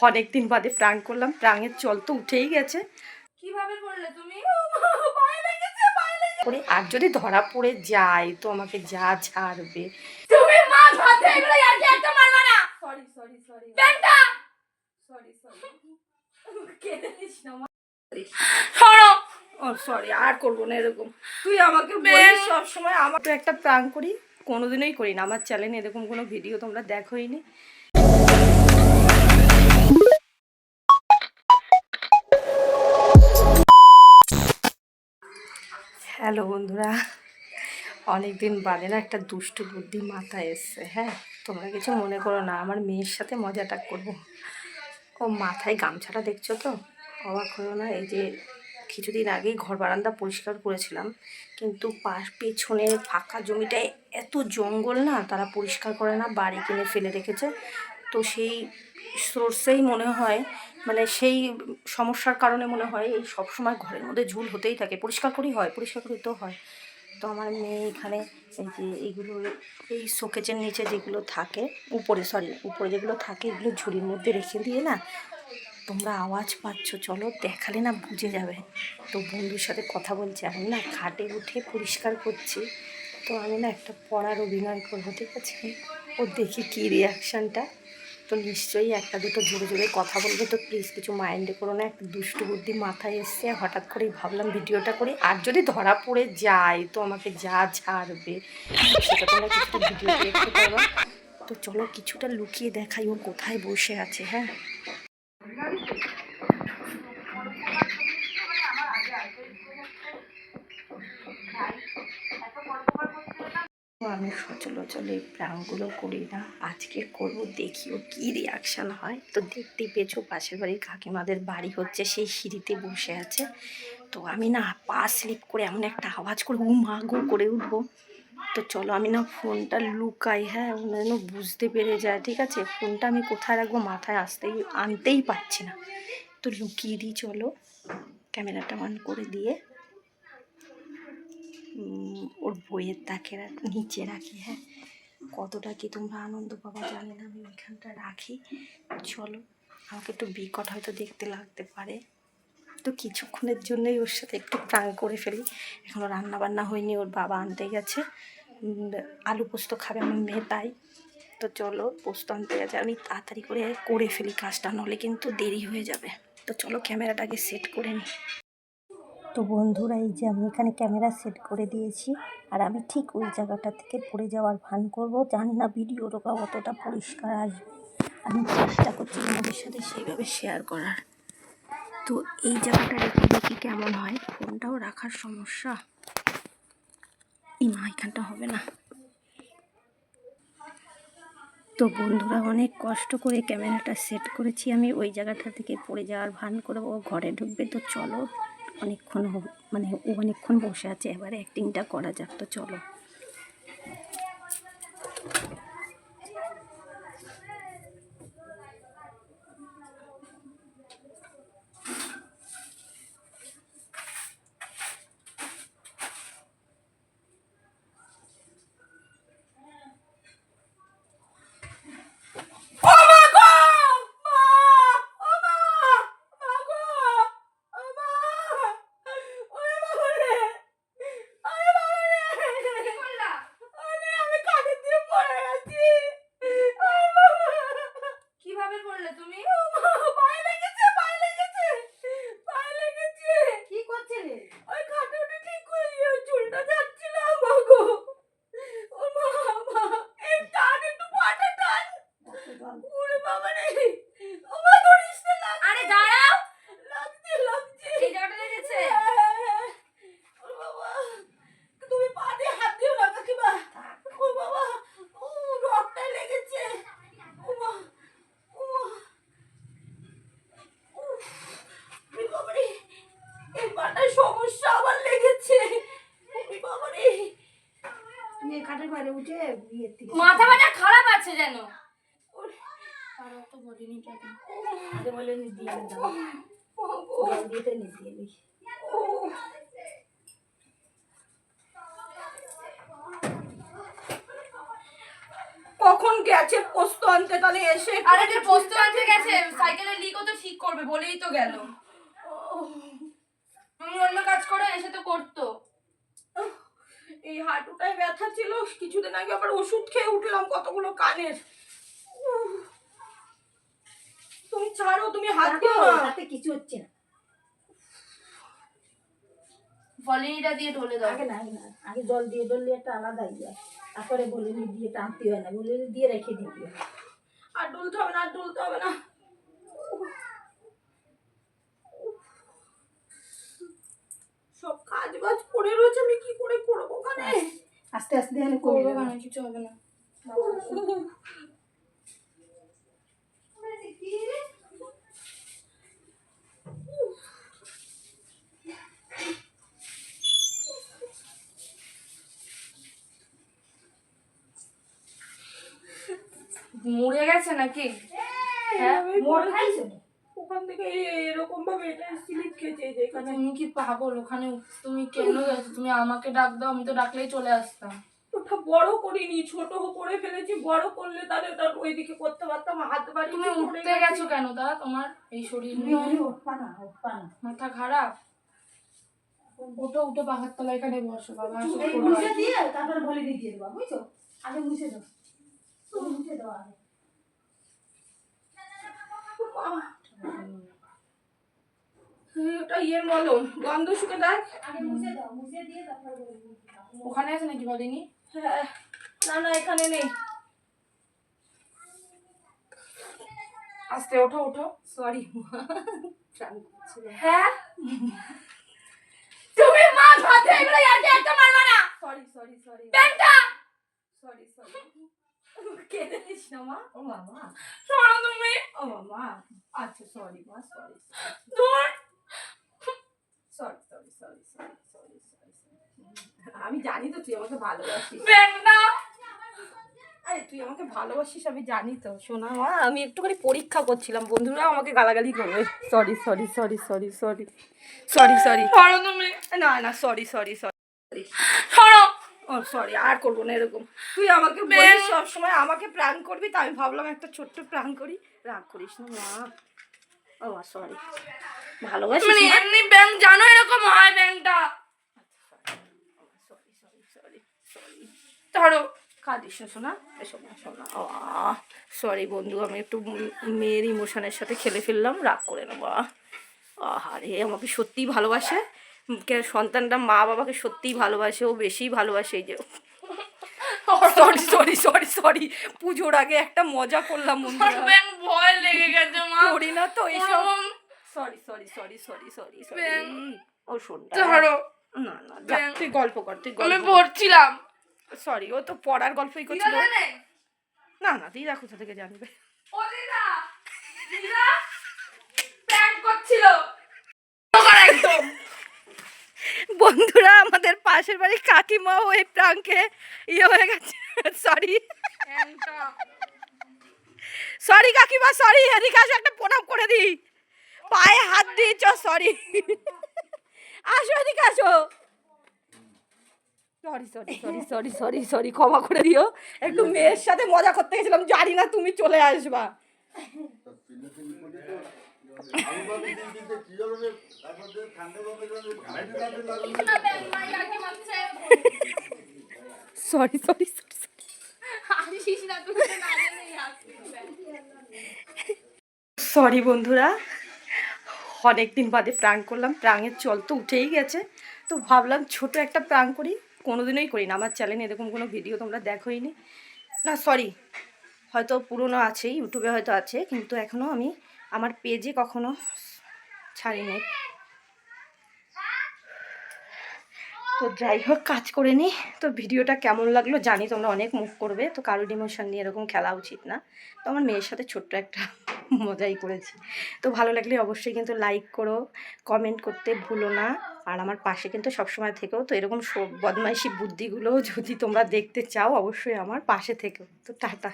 অনেকদিন বাদে প্রাঙ্ক করলাম, প্রাঙের চল তো উঠেই গেছে। কিভাবে করলে তুমি? আর যদি ধরা পড়ে যায় তো আমাকে যা ছাড়বে। তুমি মা ভাতে এগুলো আর কি একটা মারবা না। সরি বেটা সরি কেঁদে দিস না মা। শোনো, ও সরি, আর করবো না এরকম। তুই আমাকে বলিস সব সময়। আমার তো একটা প্রাঙ্ক করি, কোনোদিনই করি না। আমার চ্যানেলে এরকম কোনো ভিডিও তোমরা দেখোইনি। হ্যালো বন্ধুরা, অনেকদিন বাদে না একটা দুষ্টু বুদ্ধি মাথায় এসছে। হ্যাঁ, তোমরা কিছু মনে করো না, আমার মেয়ের সাথে মজাটা করবো। ও মাথায় গামছাটা দেখছো তো, অবাক হলো না? এই যে কিছুদিন আগেই ঘর বারান্দা পরিষ্কার করেছিলাম, কিন্তু পেছনের ফাঁকা জমিটায় এত জঙ্গল না, তারা পরিষ্কার করে না, বাড়ি কিনে ফেলে রেখেছে। তো সেই সোর্সেই মনে হয়, মানে সেই সমস্যার কারণে মনে হয় এই সবসময় ঘরের মধ্যে ঝুল হতেই থাকে। পরিষ্কার করেও হয়। তো আমার মেয়ে এখানে এই যে এইগুলো, এই শোকেজের নিচে যেগুলো থাকে, উপরে যেগুলো থাকে, এগুলো ঝুড়ির মধ্যে রেখে দিয়ে না, তোমরা আওয়াজ পাচ্ছ, চলো দেখালে না বুঝে যাবে। তো বন্ধুর সাথে কথা বলছি, আমি না খাটে উঠে পরিষ্কার করছি। তো আমি না একটা পড়ার অভিনয় করবো, ঠিক আছে? ও দেখি কী রিয়াকশানটা। তো নিশ্চয়ই একটা দুটো জোরে জোরে কথা বলবে, তো প্লিজ কিছু মাইন্ডে করো না। একটা দুষ্টু বুদ্ধি মাথায় এসছে, হঠাৎ করেই ভাবলাম ভিডিওটা করি। আর যদি ধরা পড়ে যায় তো আমাকে যা ছাড়বে সেটা তোমরা কিছুটা ভিডিওতে দেখতে পারবা। তো চলো কিছুটা লুকিয়ে দেখাই ও কোথায় বসে আছে। হ্যাঁ, আমি সচরাচর এই প্রাণগুলো করি না, আজকে করবো, দেখিও কি রিয়াকশান হয়। তো দেখতেই পেয়েছো পাশের বাড়ির কাকিমাদের বাড়ি হচ্ছে, সেই সিঁড়িতে বসে আছে। তো আমি না পা স্লিপ করে এমন একটা আওয়াজ করে মা গো করে উঠবো। তো চলো আমি না ফোনটা লুকাই, হ্যাঁ, ওরা যেন বুঝতে পেরে যায়, ঠিক আছে? ফোনটা আমি কোথায় রাখবো মাথায় আনতেই পারছি না। তো লুকিয়ে দিই, চলো ক্যামেরাটা অন করে দিয়ে ওর বইয়ের তাকে নিচে রাখি। হ্যাঁ, কতটা কি তোমরা আনন্দ পাবা জানি না, আমি ওইখানটা রাখি। চলো, আমাকে একটু বিকট হয়তো দেখতে লাগতে পারে, তো কিছুক্ষণের জন্যই ওর সাথে একটু প্রাঙ্ক করে ফেলি। এখনও রান্না বান্না হয়নি, ওর বাবা আনতে গেছে। আলু পোস্ত খাবে আমার মেয়ে, তাই। তো চলো, পোস্ত আনতে গেছে, আমি তাড়াতাড়ি করে ফেলি কাজটা, নাহলে কিন্তু দেরি হয়ে যাবে। তো চলো ক্যামেরাটাকে সেট করে নিই। তো বন্ধুরা, এই যে আমি এখানে ক্যামেরা সেট করে দিয়েছি, আর আমি ঠিক ওই জায়গাটা থেকে পড়ে যাওয়ার ভান করব। জানি না ভিডিওটা অতটা পরিষ্কার আসবে, আমি চেষ্টা করছি তোমাদের সাথে সেইভাবে শেয়ার করার। তো এই জায়গাটা রেখে দেখি কেমন হয়। ফোনটাও রাখার সমস্যা, না এখানটা হবে না। তো বন্ধুরা, অনেক কষ্ট করে ক্যামেরাটা সেট করেছি আমি, ওই জায়গাটা থেকে পড়ে যাওয়ার ভান করে ও ঘরে ঢুকবে। তো চলো, অনেকক্ষণ ও অনেকক্ষণ বসে আছে, এবারে অ্যাক্টিংটা করা যাক। তো চলো। কিভাবে করলে তুমি? কি করছিলে? ওই খাটে উঠে ঠিক করে ওই চুলটা যাচ্ছিল আমাগো। ও মা, এই টান একটু পাটা টান। ওরে বাবা রে, ও মা ধরিস না, লাগছে। আরে দাঁড়াও, লাগছে এই জায়গাটা লেগেছে। ও বাবা, তুমি পা দিয়ে হাত দিও না কাকিমা। ও বাবা, ও রক্তটা লেগেছে। ও মা, ও মা, ওরে বাবা রে, এই পাটায় সমস্যা আবার লেগেছে। ওরে বাবা রে, নিয়ে খাটের বাইরে উঠে বিয়ের থেকে মাথা ব্যথা খারাপ আছে যেন। আর তো বলিনি কেন, আগে বলে নি দিয়ে দাও, জল দিতে নি দিয়ে নি। কখন গেছে পোস্ত আনতে, তাহলে এসে আরে যে পোস্ত আনতে গেছে সাইকেলের লিকও তো ঠিক করবে বলেই তো গেল। তুমি অন্য কাজ করে এসে তো করতো। এই হাঁটুটায় ব্যথা ছিল, কিছুদিন আগে আবার ওষুধ খেয়ে উঠলাম কতগুলো কানের। তুমি ছাড়ো, তুমি হাত দিও না। হাতে কিছু হচ্ছে না। ভলিনিটা দিয়ে ঢলে দাও। আগে না, আগে জল দিয়ে ডললে একটা আলাদা ইয়ে, তারপরে বলিনি দিয়ে টানতে হয় না, বলিনি দিয়ে রেখে দিবি। আর ডুলতে হবে না, আর ডুলতে হবে না। সব কাজ বাজ পড়ে রয়েছে, আমি কি করে করবো ওখানে? আস্তে আস্তে হলে করবো করবো কেন, কিছু হবে না। মুড়ে গেছে নাকি? হ্যাঁ, মোড় খাইছো না? ওখান থেকে এরকম ভাবে এটা স্লিপ খেয়েছে এই যে এখানে। তুমি কি পাগল? ওখানে তুমি কেন গেছো? তুমি আমাকে ডাক দাও, আমি তো ডাকলেই চলে আসতাম। ওটা বড় করিনি, ছোট করে ফেলেছি। বড় করলে তাহলে তার ওইদিকে করতে পারতাম, হাত বাড়ি। তুমি উঠতে গেছো কেন? তা তোমার এই শরীর তুমি নিয়ে অনেক উঠবা না, উঠবা না। মাথা খারাপ। ওঠো, উঠে পাখার তলা এখানে বসো বাবা। এসব এই করো না। মুছে দিয়ে তারপরে বলিনি দিয়ে দেবা, বুঝছো? আগে মুছে দাও, তুমি মুছে দাও আগে। ওটা ইয়ের মলম, গন্ধ শুকে দেখ। আগে মুছে দাও, মুছে দিয়ে তারপরে বলিনি। ওখানে আছে নাকি বলিনি? হ্যাঁ, না না এখানে নেই। আস্তে ওঠো, ওঠো। সরি। হ্যাঁ, তুমি মা ভাতে এগুলো ইয়াতে একটা মারবা না। সরি সরি সরি ব্যাংকটা সরি সরি। কেঁদে নিস না মা। ও মামা, শোনো তুমি। ও মামা, আচ্ছা সরি মা, সরি দূর। Sorry sorry sorry sorry sorry sorry. আমি জানি তো তুই আমাকে ভালোবাসিস। ব্যাংকটা আরে তুই আমাকে ভালোবাসিস, আমি জানি তো সোনা মা। আমি একটুখানি পরীক্ষা করছিলাম, বন্ধুরাও আমাকে গালাগালি করবে। Sorry sorry sorry sorry sorry sorry sorry. শোনো তুমি। না না সরি সরি সরি। শোনো। ও সরি, আর করবো না এরকম। তুই আমাকে বলিস সবসময় আমাকে প্রাণ করবি, তা আমি ভাবলাম একটা ছোট্ট প্রাণ করি। রাগ করিস না মা। ও সরি, ভালোবাসিস মানে না? এমনি ব্যাংক জানো এরকম হয় ব্যাংকটা। Sorry sorry sorry sorry. ধরো। কাঁদিস না শোনা, এসব না শোনা। ও সরি বন্ধু, আমি একটু মেয়ের ইমোশনের সাথে খেলে ফেললাম, রাগ করে নেবো। আরে আমাকে সত্যিই ভালোবাসে, সন্তানটা মা বাবাকে সত্যিই ভালোবাসে, ও বেশিই ভালোবাসে। এই যে সরি সরি সরি সরি, পুজোর আগে একটা মজা করলাম বন্ধুরা। ব্যাংক ভয় লেগে গেছে মা। করি না তো এইসব। ওরকম। Sorry sorry sorry sorry sorry sorry. Bang. ও শোনটা ধরো। না না যা, ব্যাং। তুই গল্প কর, তুই আমি গল্প কর। পড়ছিলাম। সরি, ও তো পড়ার গল্পই করছিল। দিদা জানে? না না দিদা কোথা থেকে জানবে? ও দিদা। দিদা প্র্যাঙ্ক করছিল। একদম। বন্ধুরা আমাদের পাশের বাড়ির কাকিমাও এই প্রাঙ্কে ইয়ে হয়ে গেছে। সরি সরি কাকিমা, সরি। এদিকে আসো, একটা প্রণাম করে দিই, পায়ে হাত দিয়েছ। সরি, আসো এদিকে আসো। Sorry sorry sorry sorry sorry sorry, ক্ষমা করে দিও। একটু মেয়ের সাথে মজা করতে গেছিলাম, জানি না তুমি চলে আসবা। Sorry sorry sorry. সরি বন্ধুরা, অনেক দিন বাদে প্রাঙ্ক করলাম। প্রাঙের চল তো উঠেই গেছে, তো ভাবলাম ছোট একটা প্রাঙ্ক করি। কোনোদিনই করি না, আমার চ্যানেলে এরকম কোনো ভিডিও তোমরা দেখোইনি। না সরি, হয়তো পুরনো আছে, ইউটিউবে হয়তো আছে, কিন্তু এখনও আমি আমার পেজে কখনো ছাড়িনি। তো যাই হোক, কাজ করে নিই। তো ভিডিওটা কেমন লাগলো জানি, তোমরা অনেক মুখ করবে, তো কারোর ইমোশন নিয়ে এরকম খেলা উচিত না। তো আমার মেয়ের সাথে ছোট্ট একটা মজাই করেছি। তো ভালো লাগলে অবশ্যই কিন্তু লাইক করো, কমেন্ট করতে ভুলো না। আর আমার পাশে কিন্তু সবসময় থেকেও, তো এরকম বদমাইশি বুদ্ধিগুলো যদি তোমরা দেখতে চাও অবশ্যই আমার পাশে থেকেও। তো টাটা।